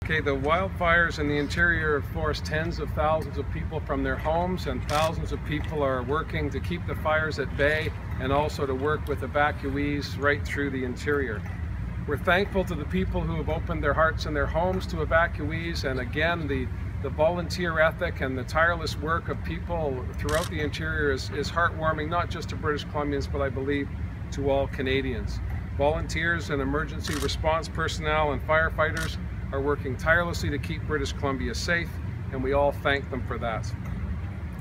Okay, the wildfires in the interior have forced tens of thousands of people from their homes, and thousands of people are working to keep the fires at bay and also to work with evacuees right through the interior. We're thankful to the people who have opened their hearts and their homes to evacuees, and again, the volunteer ethic and the tireless work of people throughout the interior is heartwarming, not just to British Columbians, but I believe to all Canadians. Volunteers and emergency response personnel and firefighters are working tirelessly to keep British Columbia safe, and we all thank them for that.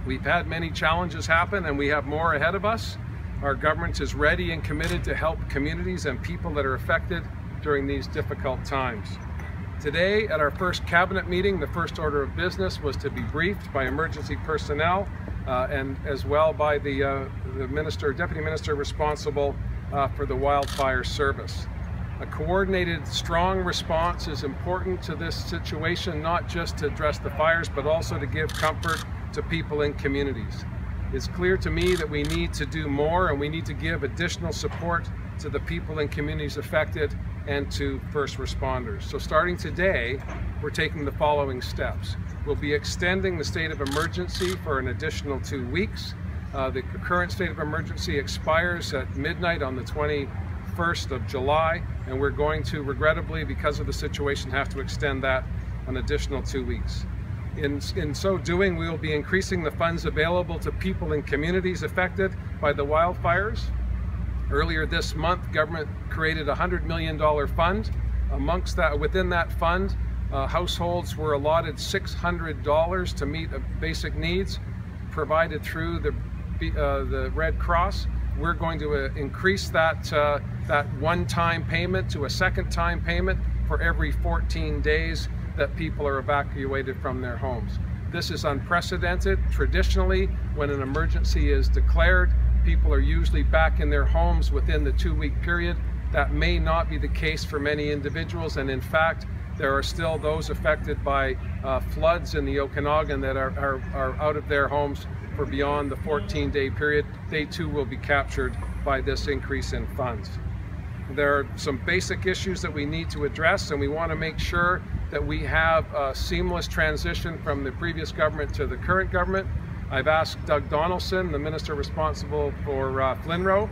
We've had many challenges happen, and we have more ahead of us. Our government is ready and committed to help communities and people that are affected during these difficult times. Today, at our first cabinet meeting, the first order of business was to be briefed by emergency personnel and as well by the deputy minister responsible for the wildfire service. A coordinated, strong response is important to this situation, not just to address the fires, but also to give comfort to people in communities. It's clear to me that we need to do more, and we need to give additional support to the people in communities affected and to first responders. So starting today, we're taking the following steps. We'll be extending the state of emergency for an additional 2 weeks. The current state of emergency expires at midnight on the 21st of July, and we're going to, regrettably, because of the situation, have to extend that an additional 2 weeks. In so doing, we will be increasing the funds available to people in communities affected by the wildfires. Earlier this month, government created a $100 million fund. Within that fund, households were allotted $600 to meet basic needs provided through the Red Cross. We're going to increase that one-time payment to a second-time payment for every 14 days that people are evacuated from their homes. This is unprecedented. Traditionally, when an emergency is declared, people are usually back in their homes within the 2-week period. That may not be the case for many individuals, and in fact, there are still those affected by floods in the Okanagan that are out of their homes for beyond the 14-day period. They too will be captured by this increase in funds. There are some basic issues that we need to address, and we want to make sure that we have a seamless transition from the previous government to the current government. I've asked Doug Donaldson, the minister responsible for Flinroe,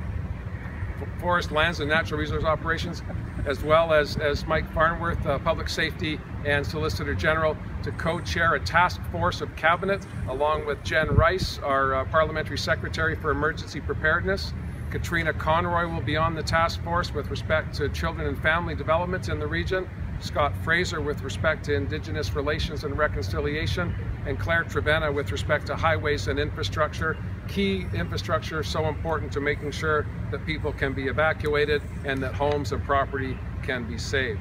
Forest, Lands and Natural Resource Operations, as well as Mike Farnworth, Public Safety and Solicitor General, to co-chair a task force of cabinet, along with Jen Rice, our Parliamentary Secretary for Emergency Preparedness. Katrina Conroy will be on the task force with respect to children and family development in the region, Scott Fraser with respect to Indigenous Relations and Reconciliation, and Claire Trevena with respect to highways and infrastructure. Key infrastructure so important to making sure that people can be evacuated and that homes and property can be saved.